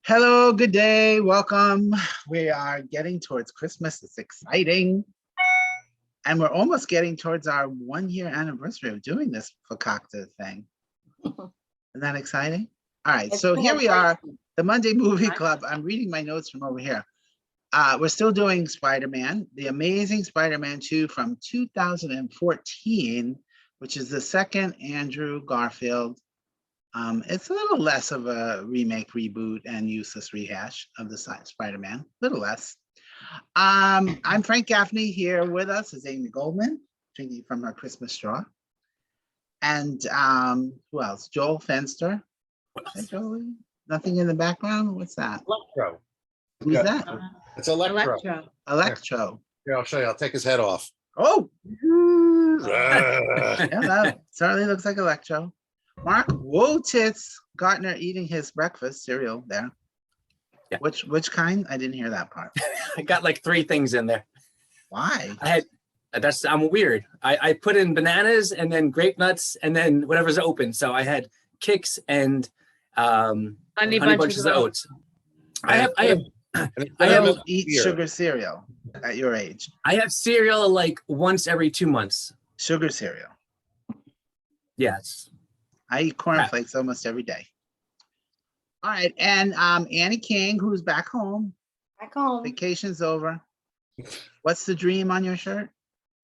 Hello, good day, welcome. We are getting towards Christmas. It's exciting. And we're almost getting towards our 1 year anniversary of doing this Fakakta thing. Isn't that exciting? All right, so here we are, the Monday Movie Club. I'm reading my notes from over here. We're still doing Spider-Man, The Amazing Spider-Man 2 from 2014, which is the second Andrew Garfield. It's a little less of a remake, reboot, and useless rehash of the Spider-Man, a little less. I'm Frank Gaffney. Here with us is Amy Goldman, drinking from her Christmas straw. And who else? Joel Fenster. Hey, Joel. Nothing in the background? What's that? Electro. Who's that? It's Electro. Electro. Here, I'll show you. I'll take his head off. Oh! Ah. Yeah, that certainly looks like Electro. Mark Wotitz Gartner eating his breakfast cereal there. Yeah. Which kind? I didn't hear that part. I got like 3 things in there. Why? I'm weird. I put in bananas and then grape nuts and then whatever's open. So I had Kix and honey bunches of oats. I don't eat sugar cereal at your age. I have cereal like once every 2 months. Sugar cereal. Yes. I eat cornflakes almost every day. All right, and Annie King, who's back home. Back home. Vacation's over. What's the dream on your shirt?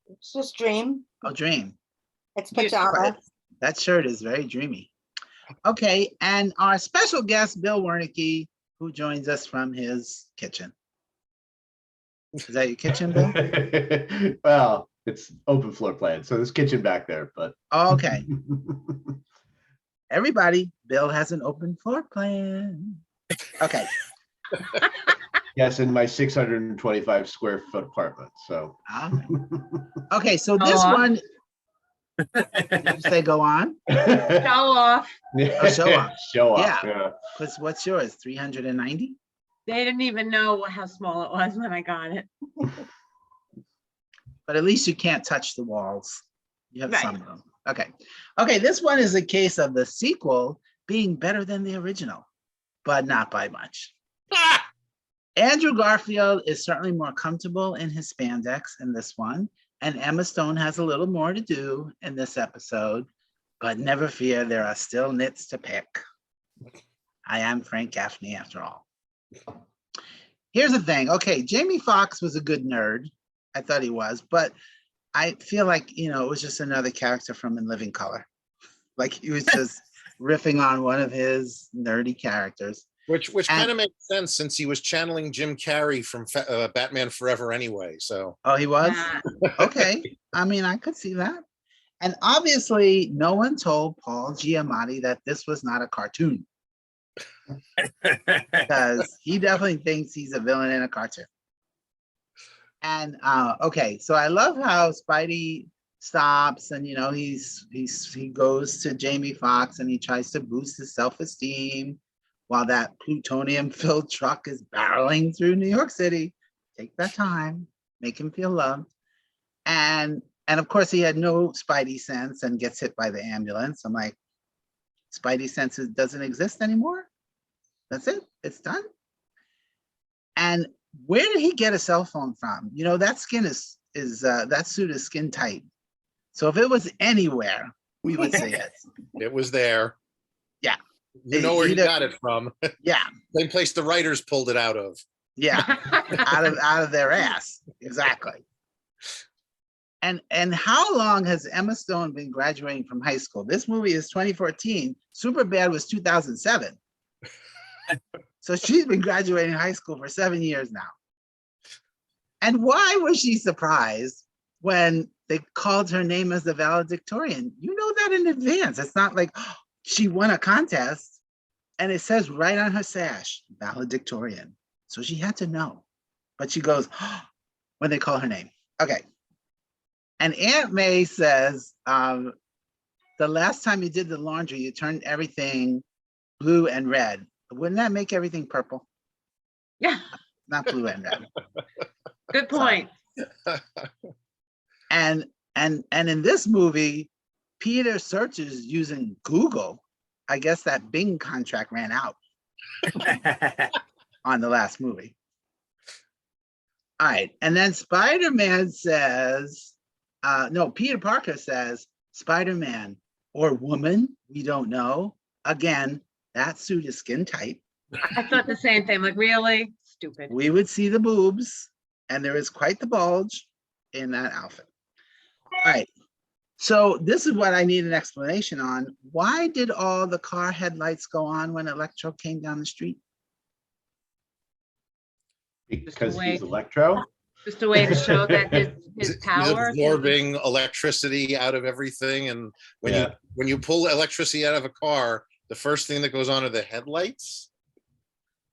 It's just dream. Oh, dream. It's pajamas. That shirt is very dreamy. Okay, and our special guest, Bill Wernicke, who joins us from his kitchen. Is that your kitchen, Bill? Well, it's open floor plan, so there's kitchen back there, but okay. Everybody, Bill has an open floor plan. Okay. Yes, in my 625 square foot apartment. So okay, so this one, did you say go on? Show off. Oh, show off. Show off. Yeah. Because what's yours? 390? They didn't even know how small it was when I got it. But at least you can't touch the walls. You have Right. some of them. Okay. Okay, this one is a case of the sequel being better than the original, but not by much. Andrew Garfield is certainly more comfortable in his spandex in this one, and Emma Stone has a little more to do in this episode, but never fear, there are still nits to pick. I am Frank Gaffney after all. Here's the thing. Okay, Jamie Foxx was a good nerd. I thought he was, but I feel like, it was just another character from In Living Color. Like he was just riffing on one of his nerdy characters. Which kind of makes sense since he was channeling Jim Carrey from Batman Forever anyway. So. Oh, he was? Okay. I mean, I could see that. And obviously, no one told Paul Giamatti that this was not a cartoon. Because he definitely thinks he's a villain in a cartoon. And okay, so I love how Spidey stops and he goes to Jamie Foxx and he tries to boost his self-esteem while that plutonium-filled truck is barreling through New York City. Take that time, make him feel loved. And of course he had no Spidey sense and gets hit by the ambulance. I'm like, Spidey sense doesn't exist anymore? That's it, it's done. And where did he get a cell phone from? That skin that suit is skin tight. So if it was anywhere, we would see it. It was there. Yeah. You know where he got it from. Yeah. Same place the writers pulled it out of. Yeah. out of their ass. Exactly. And how long has Emma Stone been graduating from high school? This movie is 2014. Superbad was 2007. So she's been graduating high school for 7 years now. And why was she surprised when they called her name as the valedictorian? You know that in advance. It's not like she won a contest and it says right on her sash, valedictorian. So she had to know. But she goes, when they call her name. Okay. And Aunt May says, the last time you did the laundry, you turned everything blue and red. Wouldn't that make everything purple? Yeah. Not blue and red. Good point. And in this movie, Peter searches using Google. I guess that Bing contract ran out. on the last movie. All right, and then Spider-Man says, no, Peter Parker says, Spider-Man or woman, we don't know. Again, that suit is skin tight. I thought the same thing, like, really? Stupid. We would see the boobs, and there is quite the bulge in that outfit. All right, so this is what I need an explanation on. Why did all the car headlights go on when Electro came down the street? Because way- he's Electro. Just a way to show that his He's power. absorbing electricity out of everything, and when you pull electricity out of a car, the first thing that goes on are the headlights.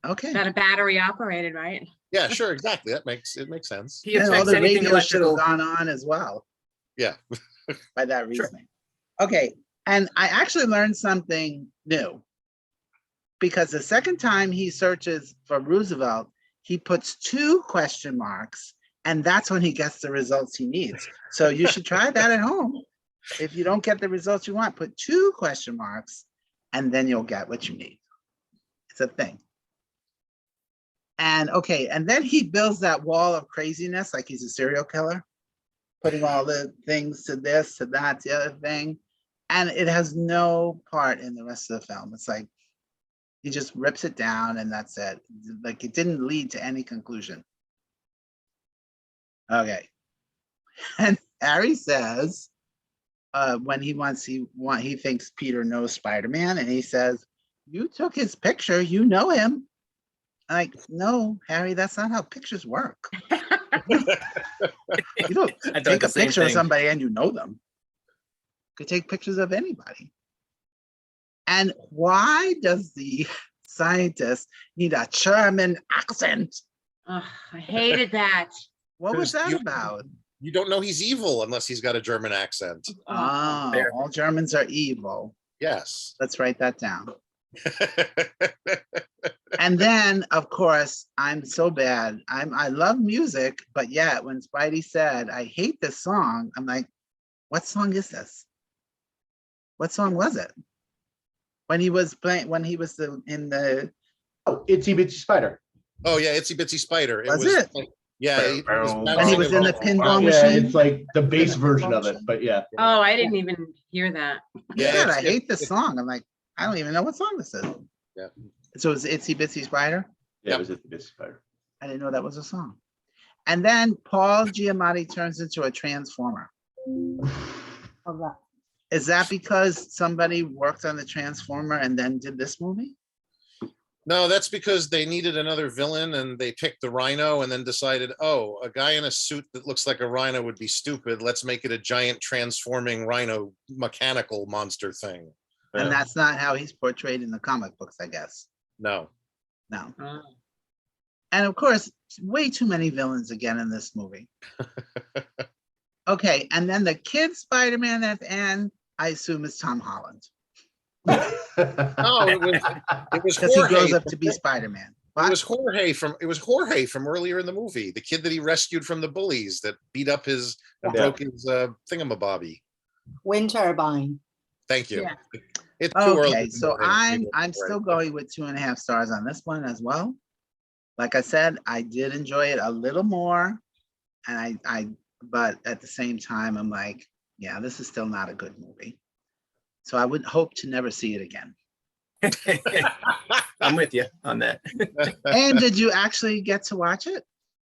Okay. Got a battery operated, right? Yeah, sure, exactly. It makes sense. He And all affects the anything radio should have electrical. gone on as well Yeah. by that reasoning. Okay, and I actually learned something new. Because the second time he searches for Roosevelt, he puts 2 question marks, and that's when he gets the results he needs. So you should try that at home. If you don't get the results you want, put 2 question marks, and then you'll get what you need. It's a thing. And okay, and then he builds that wall of craziness like he's a serial killer, putting all the things to this, to that, the other thing. And it has no part in the rest of the film. It's like, he just rips it down and that's it. Like it didn't lead to any conclusion. Okay. And Harry says, when he thinks Peter knows Spider-Man, and he says, you took his picture, you know him. I'm like, no, Harry, that's not how pictures work. You don't I thought take the a same picture of thing. somebody and you know them. You could take pictures of anybody. And why does the scientist need a German accent? Ugh, I hated that. What was that You- about? You don't know he's evil unless he's got a German accent. Oh, Fair. all Germans are evil. Yes. Let's write that down. And then, of course, I'm so bad. I love music, but yet when Spidey said, I hate this song, I'm like, what song is this? What song was it? When he was playing, when he was in the, Oh, Itsy Bitsy Spider. Oh yeah, Itsy Bitsy Spider. Was it? Yeah. When he was in the pinball Yeah, machine? it's like the bass version of it, but yeah. Oh, I didn't even hear that. Yeah, it's- I hate this song. I'm like, I don't even know what song this is. Yeah. So it's Itsy Bitsy Spider? Yeah, it was Itsy Bitsy Spider. I didn't know that was a song. And then Paul Giamatti turns into a transformer. Is that because somebody worked on the Transformer and then did this movie? No, that's because they needed another villain and they picked the Rhino and then decided, oh, a guy in a suit that looks like a rhino would be stupid. Let's make it a giant transforming rhino mechanical monster thing. And Yeah. that's not how he's portrayed in the comic books, I guess. No. No. Oh. And of course, way too many villains again in this movie. Okay, and then the kid Spider-Man at the end, I assume is Tom Holland. No, it was Because he Jorge. grows up to be Spider-Man. It was Jorge from earlier in the movie, the kid that he rescued from the bullies that beat up his and Yeah. broke his thingamabobby. Wind turbine. Thank you. Yeah. It's too early. Okay, to so know anything. I'm still going with 2.5 stars on this one as well. Like I said, I did enjoy it a little more, and but at the same time, I'm like, yeah, this is still not a good movie. So I would hope to never see it again. I'm with you on that. And did you actually get to watch it?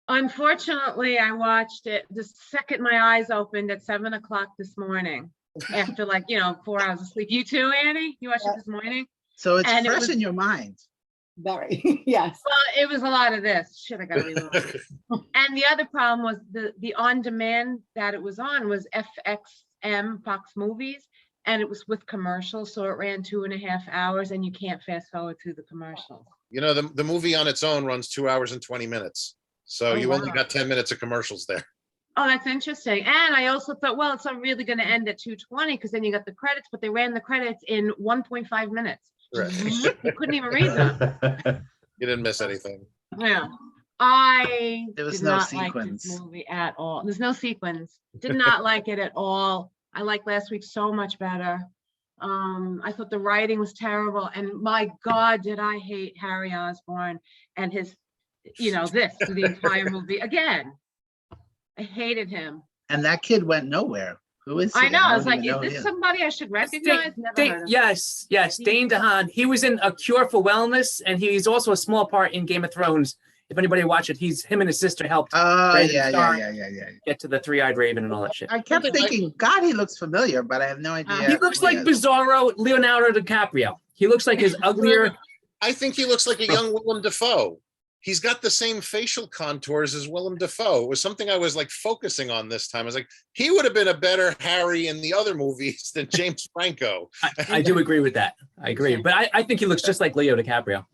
Unfortunately, I watched it the second my eyes opened at 7 o'clock this morning. After 4 hours of sleep. You too, Annie? You watched it this morning? So it's And it fresh was- in your mind. Very, yes. Well, it was a lot of this. Shit, I gotta reload. And the other problem was the on-demand that it was on was FXM, Fox Movies, and it was with commercials, so it ran 2.5 hours, and you can't fast forward through the commercials. You know, the movie on its own runs 2 hours and 20 minutes. So Oh, you only wow. got 10 minutes of commercials there. Oh, that's interesting. And I also thought, well, it's not really gonna end at 2:20 because then you got the credits, but they ran the credits in 1.5 minutes. Right. You couldn't even read them. You didn't miss anything. Yeah. I There was did no not like sequence. this movie at all. There's no sequence. Did not like it at all. I like last week so much better. I thought the writing was terrible, and my God, did I hate Harry Osborn and his, this for the entire movie again. I hated him. And that kid went nowhere. Who is he? I know. I was don't like, even is know who this he somebody I should recognize? Never heard of him. Yes, Dane DeHaan. He was in A Cure for Wellness, and he's also a small part in Game of Thrones. If anybody watched it, him and his sister helped Oh, Brandon yeah, Starr yeah. get to the three-eyed raven and all that shit. I kept thinking, God, he looks familiar, but I have no idea. He looks who like is. Bizarro Leonardo DiCaprio. He looks like his uglier. I think he looks like a young Willem Dafoe. He's got the same facial contours as Willem Dafoe. It was something I was like focusing on this time. I was like, he would have been a better Harry in the other movies than James Franco. I do agree with that. I agree. But I think he looks just like Leo DiCaprio.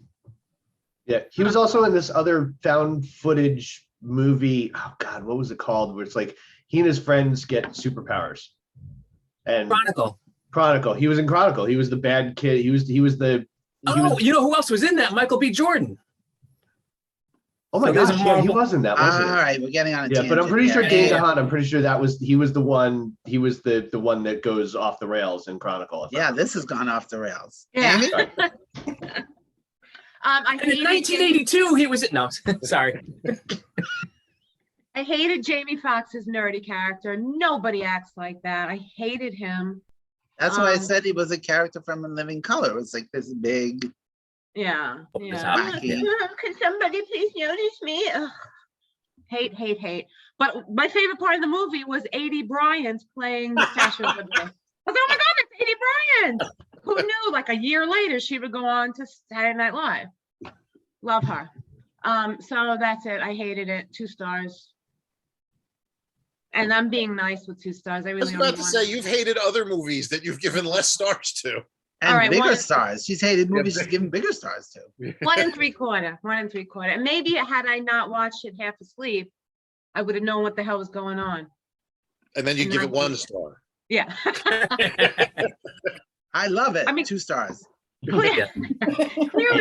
Yeah, he was also in this other found footage movie. Oh God, what was it called? Where it's like he and his friends get superpowers. And Chronicle. He was in Chronicle. He was the bad kid. He was you know who else was in that? Michael B. Jordan. Oh my gosh, yeah, he was in that, wasn't All right, we're getting on a Yeah, tangent. but I'm pretty sure Dane yeah. DeHaan, I'm pretty sure he was the one that goes off the rails in Chronicle. Yeah, this has gone off the rails. Yeah. Amy? I And in 1982, he was in. No, sorry. I hated Jamie Foxx's nerdy character. Nobody acts like that. I hated him. That's why I said he was a character from In Living Color. It was like this big. Yeah. Wacky. Can somebody please notice me? Ugh. Hate. But my favorite part of the movie was A.D. Bryant playing the Statue of Liberty. I was like, oh my God, it's A.D. Bryant. Who knew? Like a year later, she would go on to Saturday Night Live. Love her. So that's it. I hated it. 2 stars. And I'm being nice with 2 stars. I I really was about to say, you've hated other movies that you've given less stars to. And All right, bigger one- stars. She's hated movies she's given bigger stars to. 1 3/4. 1 3/4. And maybe had I not watched it half asleep, I would have known what the hell was going on. And then you give it 1 star. Yeah. I love it. I mean- 2 stars. Clearly,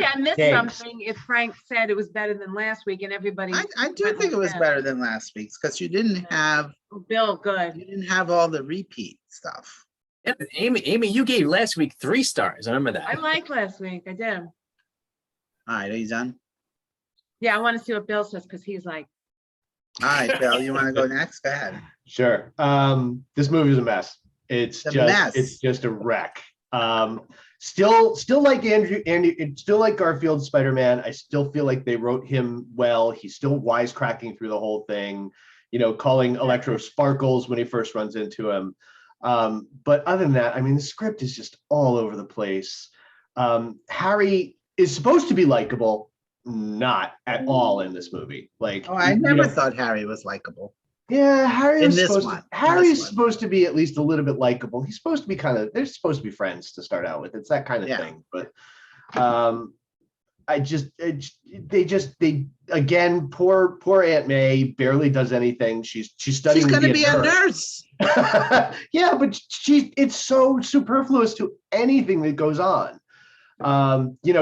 I missed Thanks. something if Frank said it was better than last week and everybody. I do think it was better than last week's because you didn't have Bill, good. all the repeat stuff. Yeah, Amy, you gave last week 3 stars. I remember that. I liked last week. I did. All right, are you done? Yeah, I want to see what Bill says because he's like, All right, Bill, you want to go next? Go ahead. Sure. This movie is a mess. It's A mess. just a wreck. Still like still like Garfield's Spider-Man. I still feel like they wrote him well. He's still wisecracking through the whole thing, calling Electro Sparkles when he first runs into him. But other than that, I mean, the script is just all over the place. Harry is supposed to be likable, not at all in this movie. Like, Oh, I never thought Harry was likable. yeah, Harry In is this supposed one. to, In Harry this is one. supposed to be at least a little bit likable. He's supposed to be they're supposed to be friends to start out with. It's that kind of Yeah. thing. But they again, poor Aunt May barely does anything. She's studying. She's going to be a nurse. nurse. Yeah, but it's so superfluous to anything that goes on.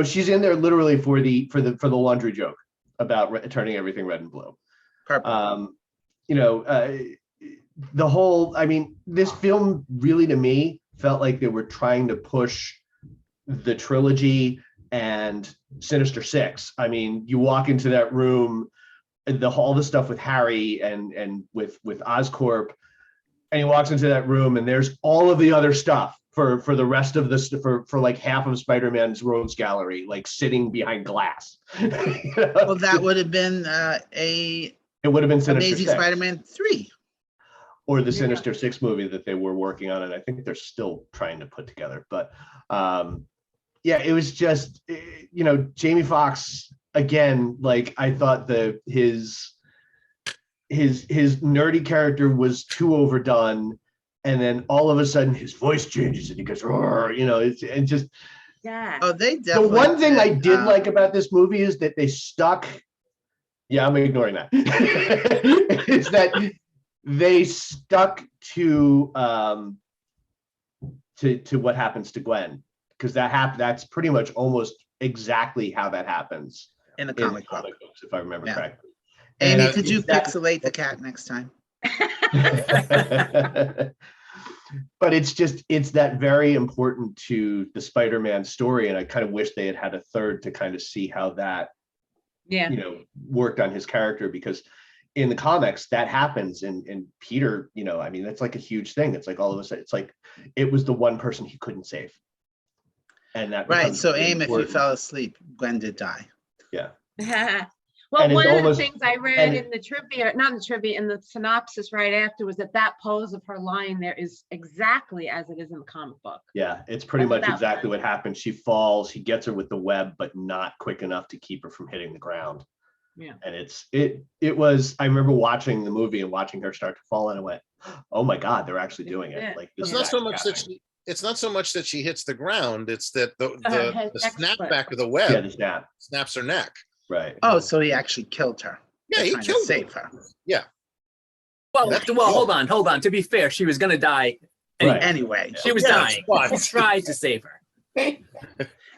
She's in there literally for the laundry joke about turning everything red and blue. Purple. The whole, I mean, this film really to me felt like they were trying to push the trilogy and Sinister Six. I mean, you walk into that room, all the stuff with Harry and with Oscorp, and he walks into that room and there's all of the other stuff for the rest of this, for like half of Spider-Man's rogues gallery, like sitting behind glass. Well, that would have been It would have been Sinister Amazing Six. Spider-Man 3. Or the Sinister Six movie that they were working on, and I think they're still trying to put together. But it was just, Jamie Foxx again. Like, I thought his nerdy character was too overdone, and then all of a sudden his voice changes and he goes, "Roar," it's just. yeah. Oh, they The definitely. one thing I did um, like about this movie is that they stuck. Yeah, I'm ignoring that. Is that they stuck to what happens to Gwen, because that's pretty much almost exactly how that happens in the in comic book. comic books, if I remember Yeah. correctly. Amy, And could you that- pixelate the cat next time? but it's that very important to the Spider-Man story. And I kind of wish they had had a third to kind of see how that, Yeah. worked on his character, because in the comics that happens. And Peter, I mean, that's like a huge thing. It's like all of a sudden, it's like, it was the one person he couldn't save. And that Right, becomes so really Aim, if you important. fell asleep, Gwen did die. Yeah. Well, And it's one of the almost- things I read and- in the trivia, not in the trivia, in the synopsis right after, was that pose of her lying there is exactly as it is in the comic book. Yeah, it's pretty That's much about exactly right. what happened. She falls, he gets her with the web, but not quick enough to keep her from hitting the ground. Yeah. And it was, I remember watching the movie and watching her start to fall, and I went, oh my God, they're actually doing it. Yeah. Like, this It's is not so actually much that happening. it's not so much that she hits the ground, it's that the Head snapback of the Yeah, web the snap, snaps her neck. right. Oh, so he actually killed her. Yeah, by he trying to killed her. save her. Well, That's well, cool. hold on. To be fair, she was gonna die. Anyway. Right. Anyway, She was Yes, dying. but- He tried to save her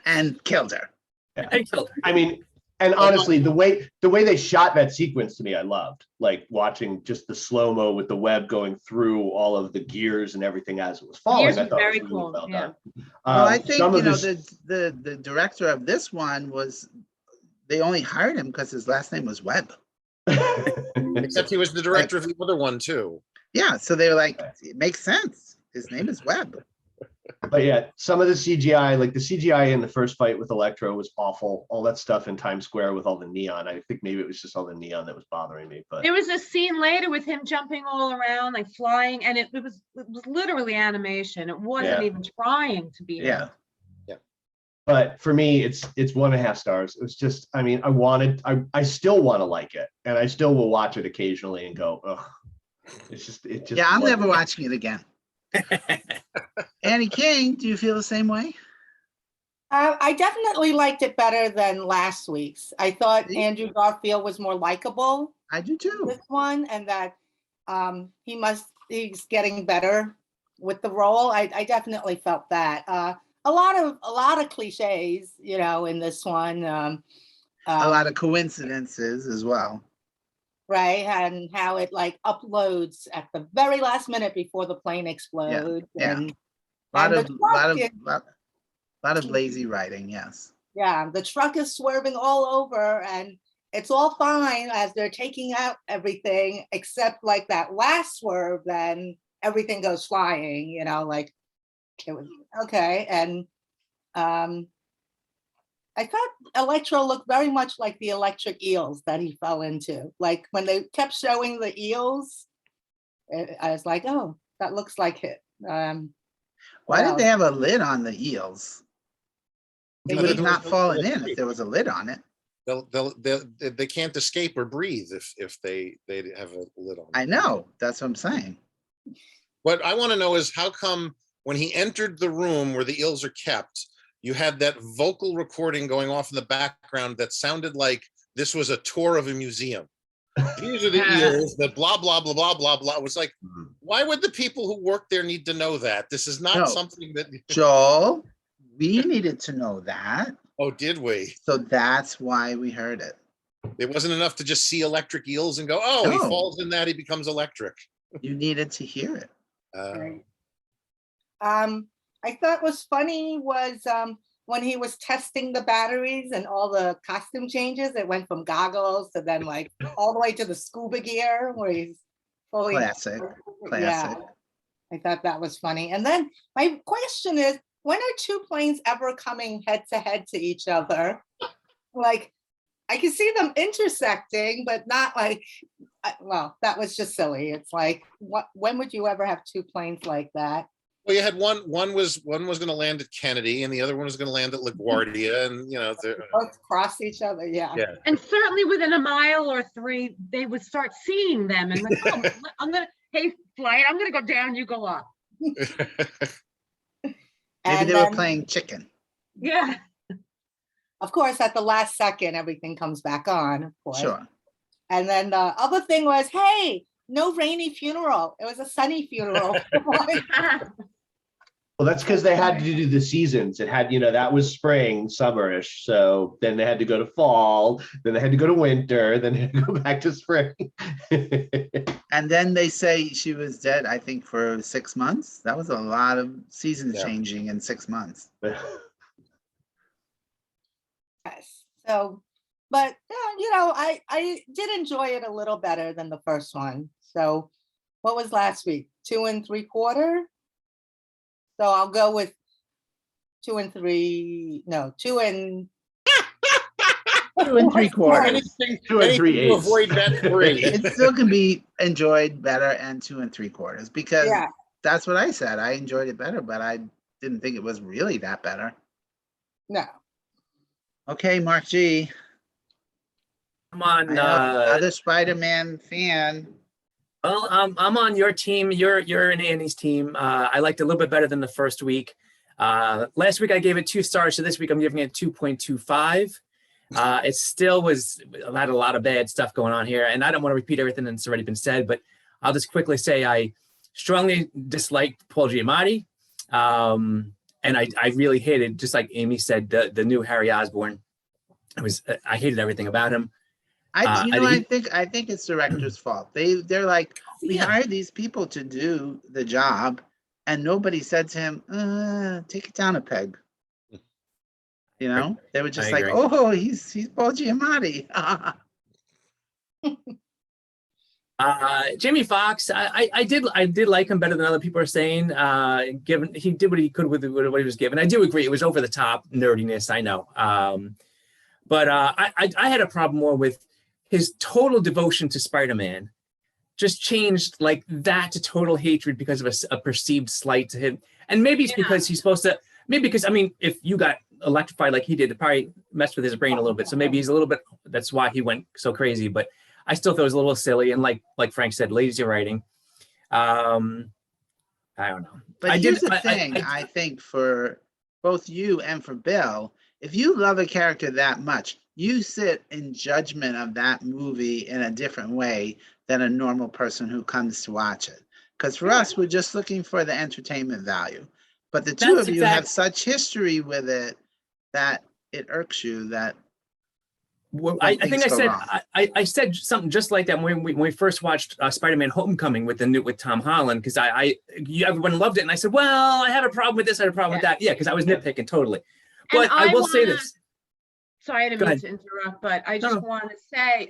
and killed her. and killed her. I mean, and honestly, the way they shot that sequence, to me, I loved. Like watching just the slow-mo with the web going through all of the gears and everything as it was falling. Gears I was thought it very was really cool, well yeah. done. Well, I think, some of this- the director of this one was, they only hired him because his last name was Webb. Except he was the director of the other one too. Yeah, so they were like, it makes sense. His name is Webb. But yeah, some of the CGI, like the CGI in the first fight with Electro was awful. All that stuff in Times Square with all the neon. I think maybe it was just all the neon that was bothering me. But There was a scene later with him jumping all around, like flying, and it was literally animation. It wasn't Yeah. even trying to be. Yeah. but for me, it's 1.5 stars. It was just, I mean, I still want to like it, and I still will watch it occasionally and go, ugh. It just Yeah, I'm wasn't- never watching it again. Annie King, do you feel the same way? I definitely liked it better than last week's. I thought See? Andrew Garfield was more likable I do too. this one, and that he's getting better with the role. I definitely felt that. A lot of cliches, in this one. A lot of coincidences as well. Right, and how it like uploads at the very last minute before the plane explodes. yeah. And, A lot and of, the truck is- lot of lazy writing, yes. yeah, the truck is swerving all over, and it's all fine as they're taking out everything, except like that last swerve, then everything goes flying, like it was okay. And I thought Electro looked very much like the electric eels that he fell into. Like when they kept showing the eels, I was like, oh, that looks like it. Why Wow. did they have a lid on the eels? It They would have didn't- not fallen in if there was a lid on it. They can't escape or breathe if they have a lid on. I know, that's what I'm saying. What I want to know is how come when he entered the room where the eels are kept, you had that vocal recording going off in the background that sounded like this was a tour of a museum. These are the eels that blah, blah, blah, blah, blah, blah. It was like, why would the people who work there need to know that? This is not No. something that, Joel, we needed to know that, oh, did we? so that's why we heard it. It wasn't enough to just see electric eels and go, oh, he No. falls in that, he becomes electric. You needed to hear it. Right. I thought was funny was when he was testing the batteries and all the costume changes. It went from goggles to then like all the way to the scuba gear where he's fully Classic, Yeah, classic. I thought that was funny. And then my question is, when are two planes ever coming head to each other? Like, I can see them intersecting, but not like, well, that was just silly. It's like, when would you ever have two planes like that? Well, you had one was going to land at Kennedy and the other one was going to land at LaGuardia, and Both cross each other, yeah. Yeah. And certainly within a mile or three, they would start seeing them and like, oh, hey, flight, I'm gonna go down, you go up. Maybe And they were then, playing chicken. Yeah. of course, at the last second, everything comes back on, of course. Sure. And then the other thing was, hey, no rainy funeral. It was a sunny funeral. Well, that's because they had to do the seasons. It had, that was spring, summerish. So then they had to go to fall, then they had to go to winter, then they had to go back to spring. And then they say she was dead, I think, for 6 months. That was a lot of seasons Yeah. changing in 6 months. Yes. So, but I did enjoy it a little better than the first one. So, what was last week? 2 3/4. So I'll go with 2 3. No, 2 and 2 3/4. Anything, 2 and 3/8. anything to avoid that 3. It still can be enjoyed better and 2 3/4 because Yeah. that's what I said. I enjoyed it better, but I didn't think it was really that better. no. Okay, Mark G. I'm on. I know, other Spider-Man fan. Well, I'm on your team. You're in Annie's team. I liked it a little bit better than the first week. Last week I gave it 2 stars, so this week I'm giving it 2.25. It still had a lot of bad stuff going on here, and I don't want to repeat everything that's already been said, but I'll just quickly say I strongly disliked Paul Giamatti, and I really hated, just like Amy said, the new Harry Osborn. I hated everything about him. I think it's director's fault. They're like, we Yeah. hired these people to do the job, and nobody said to him, take it down a peg. They were just I like, agree. oh, he's Paul Giamatti. Jamie Foxx, I did like him better than other people are saying. Given he did what he could with what he was given. I do agree it was over the top nerdiness. I know, but I had a problem more with his total devotion to Spider-Man. Just changed like that to total hatred because of a perceived slight to him, and maybe it's because he's supposed to. Maybe because if you got electrified like he did, it probably messed with his brain a little bit. So maybe he's a little bit. That's why he went so crazy, but. I still thought it was a little silly, and like Frank said, lazy writing. I don't know. But here's the thing, I think for both you and for Bill, if you love a character that much, you sit in judgment of that movie in a different way than a normal person who comes to watch it. Because for us, we're just looking for the entertainment value. But the two of you have such history with it that it irks you that. I think I said something just like that when we first watched Spider-Man: Homecoming with Tom Holland, because everyone loved it, and I said, well, I have a problem with this, I have a problem with that, because I was nitpicking totally. But I will say this. Sorry, I didn't mean to interrupt, but I just want to say,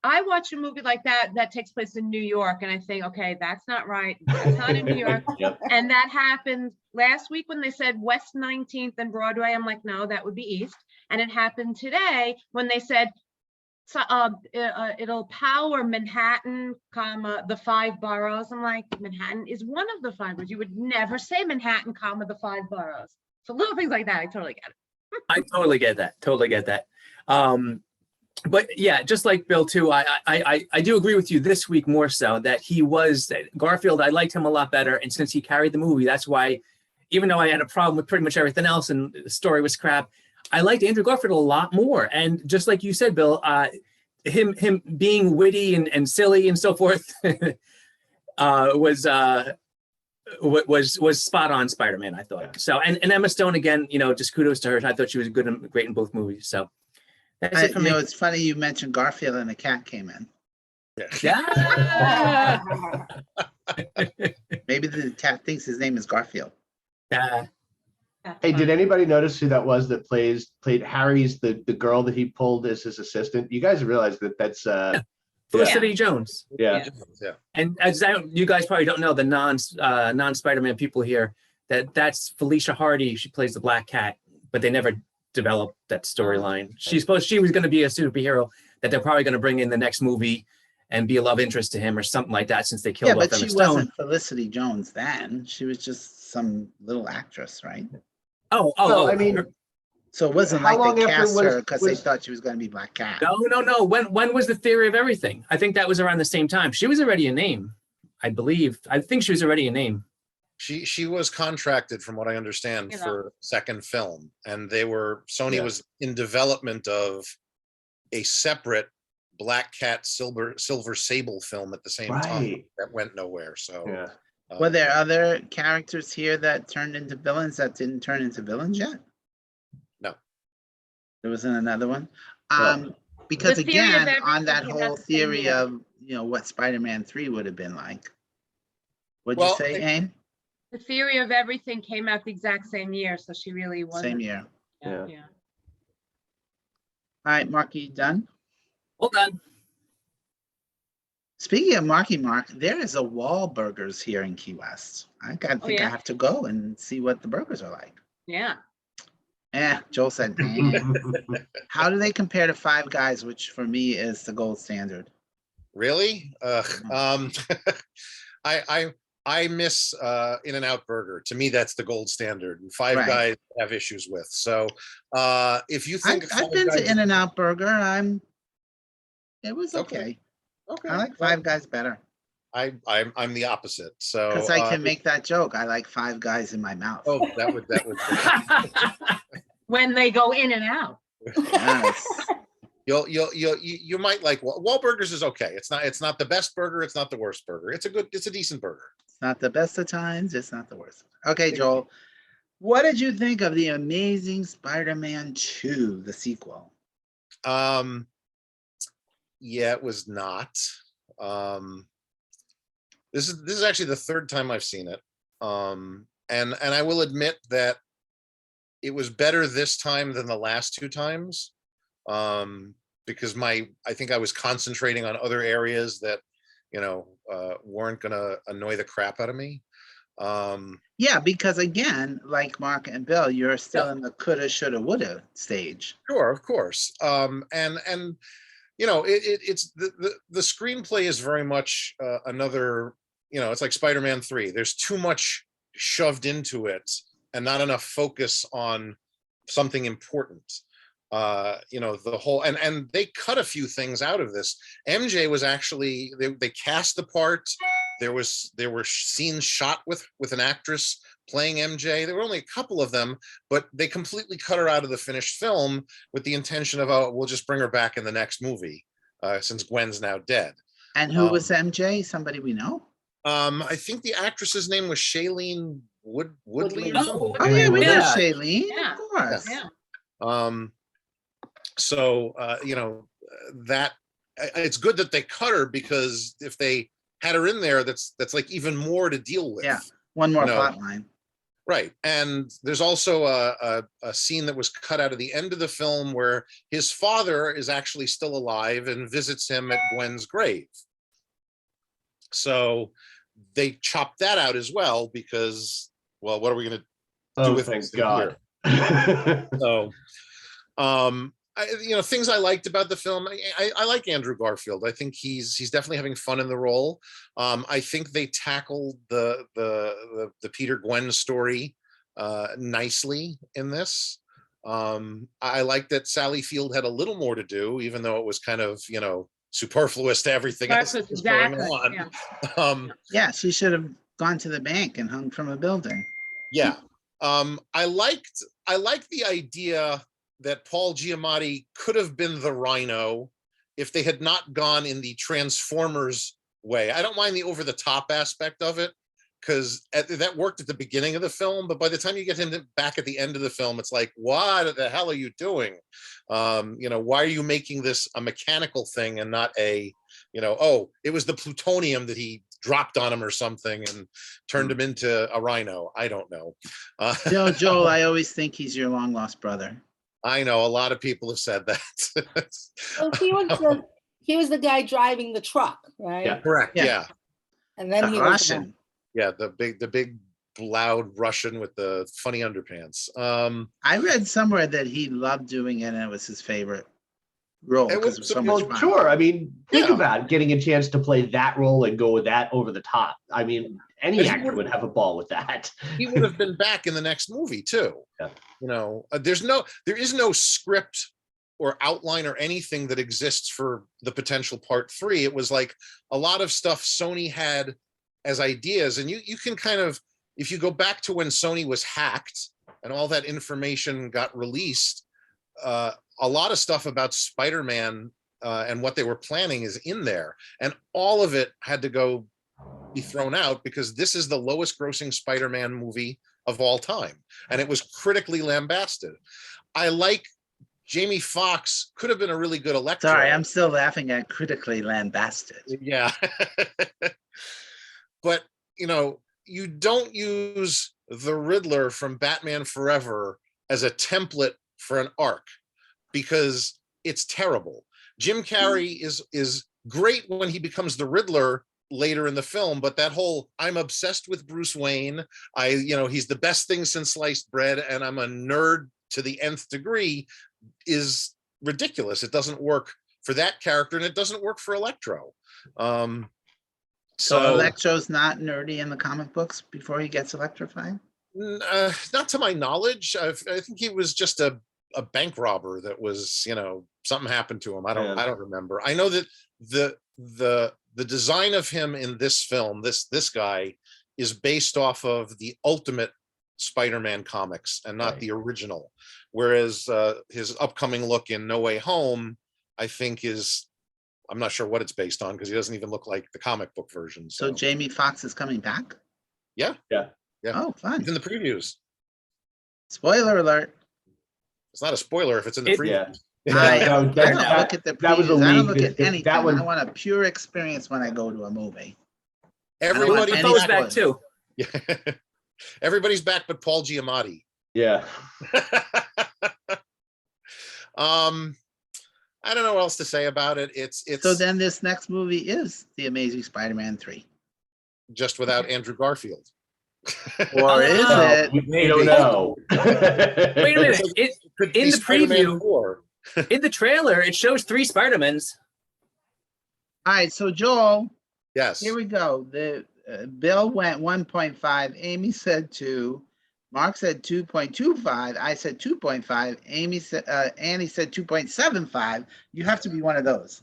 I watch a movie like that takes place in New York, and I think, okay, that's not right. That's not in New York. Yep. And that happened last week when they said West 19th and Broadway. I'm like, no, that would be East. And it happened today when they said, it'll power Manhattan, the 5 boroughs. I'm like, Manhattan is one of the 5 boroughs. You would never say Manhattan, the 5 boroughs. So little things like that, I totally get it. I totally get that. But yeah, just like Bill too, I do agree with you this week more so that Garfield, I liked him a lot better. And since he carried the movie, that's why, even though I had a problem with pretty much everything else and the story was crap, I liked Andrew Garfield a lot more. And just like you said, Bill, him being witty and silly and so forth was spot on Spider-Man, I thought. So and Emma Stone again, just kudos to her. I thought she was good and great in both movies. So that's it for me. It's funny you mentioned Garfield and a cat came in. Yeah. Maybe the cat thinks his name is Garfield. Yeah. Hey, did anybody notice who that was that played Harry's the girl that he pulled as his assistant? You guys realize that's Felicity Jones. Yeah. And as you guys probably don't know, the non Spider-Man people here, that's Felicia Hardy. She plays the Black Cat, but they never developed that storyline. She was going to be a superhero that they're probably going to bring in the next movie and be a love interest to him or something like that, since they killed off Emma Stone. But she wasn't Felicity Jones then. She was just some little actress, right? I mean, so it wasn't like they cast her because they thought she was going to be Black Cat. No. When was the Theory of Everything? I think that was around the same time. She was already a name, I believe. I think she was already a name. She was contracted, from what I understand, for second film, and Sony was in development of a separate Black Cat Silver Sable film at the same time that went nowhere. So Were there other characters here that turned into villains that didn't turn into villains yet? No. There wasn't another one? No. Because The theory of again, on everything that came out whole the same theory year. of, what Spider-Man 3 would have been like. What'd Well, you say, Aim? The theory of everything came out the exact same year, so she really wasn't. Same year. Yeah. Yeah. All right, Mark, you done? Hold on. Speaking of Marky Mark, there is a Wahlburgers here in Key West. think I yeah? have to go and see what the burgers are like. Yeah. Joel said, eh. How do they compare to Five Guys, which for me is the gold standard? Really? I miss In-N-Out Burger. To me, that's the gold standard. And Five Right. Guys have issues with. So if you think I've been to In-N-Out Burger. It was Okay. okay. I like Five Guys better I'm the opposite. So because I can make that joke. I like Five Guys in my mouth. oh, that would When they go in and out. Yes. you might like Wahlburgers is okay. It's not the best burger. It's not the worst burger. It's a decent burger. It's not the best of times. It's not the worst. Okay, Joel. What did you think of the Amazing Spider-Man 2, the sequel? Yeah, it was not. This is actually the third time I've seen it. And I will admit that it was better this time than the last two times. Because I think I was concentrating on other areas that, weren't gonna annoy the crap out of me. Yeah, because again, like Mark and Bill, you're still in the coulda, shoulda, woulda stage. Sure, of course. And it's the screenplay is very much another, it's like Spider-Man 3. There's too much shoved into it and not enough focus on something important. The whole and they cut a few things out of this. MJ was actually they cast the part. There were scenes shot with an actress playing MJ. There were only a couple of them, but they completely cut her out of the finished film with the intention of, we'll just bring her back in the next movie, since Gwen's now dead. And who was MJ? Somebody we know? I think the actress's name was Shailene Woodley or something. Oh yeah, we know Yeah. Shailene. Yeah. Of course. Yeah. So that it's good that they cut her, because if they had her in there, that's like even more to deal with. Yeah. One more No. plot line. Right. And there's also a scene that was cut out of the end of the film where his father is actually still alive and visits him at Gwen's grave. So they chopped that out as well because, well, what are we going to do with thank this God. here? So, things I liked about the film. I like Andrew Garfield. I think he's definitely having fun in the role. I think they tackled the Peter Gwen story nicely in this. I like that Sally Field had a little more to do, even though it was kind of superfluous to everything else that was going on. Yeah. Yeah, she should have gone to the bank and hung from a building. Yeah. I liked the idea that Paul Giamatti could have been the Rhino if they had not gone in the Transformers way. I don't mind the over-the-top aspect of it, because that worked at the beginning of the film, but by the time you get him back at the end of the film, it's like, what the hell are you doing? Why are you making this a mechanical thing and not it was the plutonium that he dropped on him or something and turned him into a Rhino. I don't know. Joel, I always think he's your long lost brother. I know a lot of people have said that. So he was the guy driving the truck, right? Yeah. Correct. Yeah. Yeah. And then The he was Russian. Yeah. The big loud Russian with the funny underpants. I read somewhere that he loved doing it and it was his favorite role It because it was- was so much Well, fun. sure. I mean, think Yeah. about getting a chance to play that role and go with that over the top. I mean, any There's actor more- would have a ball with that. He would have been back in the next movie too. Yeah. There is no script or outline or anything that exists for the potential part 3. It was like a lot of stuff Sony had as ideas, and you can kind of, if you go back to when Sony was hacked and all that information got released, a lot of stuff about Spider-Man and what they were planning is in there, and all of it had to go be thrown out because this is the lowest grossing Spider-Man movie of all time. And it was critically lambasted. I like Jamie Foxx could have been a really good Electro. Sorry, I'm still laughing at critically lambasted. Yeah. But, you know, you don't use the Riddler from Batman Forever as a template for an arc because it's terrible. Jim Carrey is great when he becomes the Riddler later in the film, but that whole I'm obsessed with Bruce Wayne, he's the best thing since sliced bread and I'm a nerd to the nth degree is ridiculous. It doesn't work for that character and it doesn't work for Electro. So Electro's not nerdy in the comic books before he gets electrified? Not to my knowledge. I think he was just a bank robber that was, something happened to him. I don't remember. I know that the design of him in this film, this guy, is based off of the Ultimate Spider-Man comics and not the original. Whereas his upcoming look in No Way Home, I think I'm not sure what it's based on because he doesn't even look like the comic book version. So Jamie Foxx is coming back? Yeah. Oh, fun. It's in the previews. Spoiler alert. It's not a spoiler if it's in the previews. I don't look at the that was a previews. I don't leak. look at anything. That one- I want a pure experience when I go to a movie. Everybody any Defoe's spoilers. back too. Yeah. Everybody's back but Paul Giamatti. Yeah. I don't know what else to say about it. It's So then this next movie is The Amazing Spider-Man 3. just without Andrew Garfield. Or is Oh. it? We don't know. Wait a minute. Could be In the Spider-Man preview, 4. in the trailer, it shows 3 Spider-Mans. All right, so Joel, Yes. here we go. The Bill went 1.5. Amy said 2. Mark said 2.25. I said 2.5. Amy said Annie said 2.75. You have to be one of those.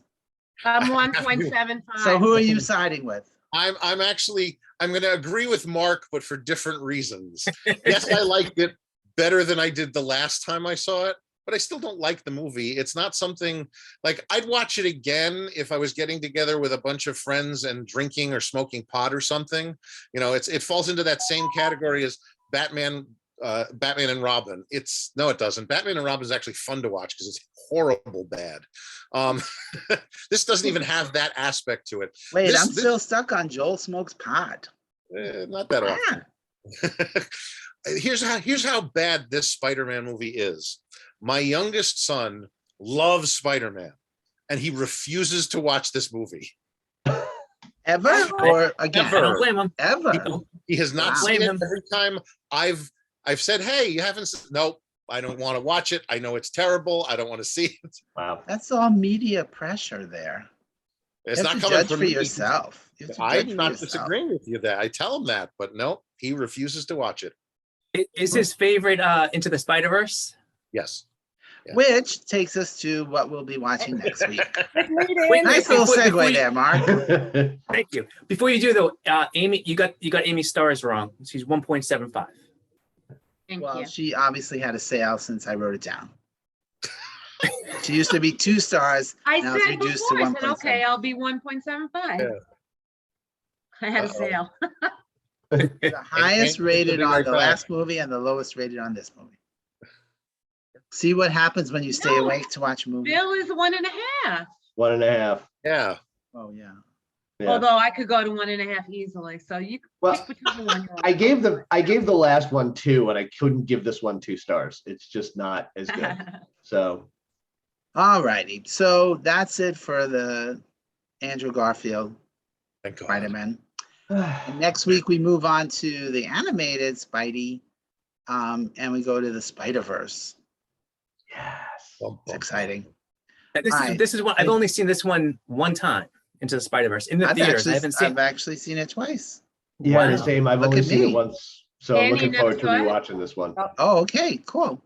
I'm 1.75. So who are you siding with? I'm going to agree with Mark, but for different reasons. Yes, I liked it better than I did the last time I saw it, but I still don't like the movie. It's not something like I'd watch it again if I was getting together with a bunch of friends and drinking or smoking pot or something. It falls into that same category as Batman and Robin. It doesn't. Batman and Robin is actually fun to watch because it's horrible bad. This doesn't even have that aspect to it. Wait, I'm still stuck on Joel smokes pot. Not that often. Here's how bad this Spider-Man movie is. My youngest son loves Spider-Man, and he refuses to watch this movie. Ever or again? I don't blame him. Ever. He has not Wow. seen Blame it. him. Every time I've said, "Hey, you haven't?" Nope, I don't want to watch it. I know it's terrible. I don't want to see it. Wow. That's all media pressure there. It's You not have to coming judge from for me. yourself. You have to judge I'm for not yourself. disagreeing with you there. I tell him that, but no, he refuses to watch it. Is his favorite Into the Spider-Verse? Yes. Yeah. Which takes us to what we'll be watching next week. Wait, Nice little before segue you- there, Mark. Thank you. Before you do though, Amy, you got Amy stars wrong. She's 1.75. Thank Well, you. she obviously had a sale since I wrote it down. She used to be 2 stars. I now it's said reduced before, to I said, okay, 1.7. I'll be 1.75. Yeah. I had a Uh-oh. sale. The highest and rated we'll be on right the back. last movie and the lowest rated on this movie. See what happens when you stay No. awake to watch a movie. Bill is 1.5. 1.5. Yeah. Oh yeah. Yeah. Although I could go to 1.5 easily. So you could Well, pick whichever one you want. I gave the last one 2, and I couldn't give this one 2 stars. It's just not as good. So All righty. So that's it for the Andrew Garfield Thank God. Spider-Man. And next week we move on to the animated Spidey, and we go to the Spider-Verse. yes. Bum, It's bum. exciting. And this is one I've only seen this one time, Into the Spider-Verse, in the theaters. I haven't seen. I've actually seen it twice. Yeah, the Wow. same. I've Look only at seen me. it once, so I'm Andy looking never forward to saw it? rewatching this one. Oh, okay, cool.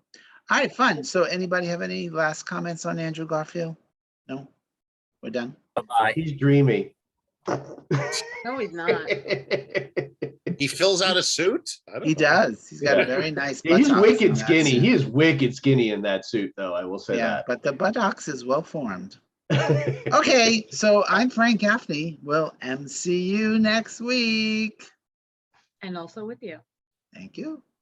All right, fun. So anybody have any last comments on Andrew Garfield? No? We're done? Bye-bye. He's dreamy. No, he's not. He fills out a suit. I don't He know. does. He's got a Yeah. very nice Yeah, he's buttocks on wicked that skinny. suit. He is wicked skinny in that suit, though. I will say Yeah, that. but the buttocks is well formed. Okay, so I'm Frank Gaffney. We'll MC you next week. And also with you. Thank you.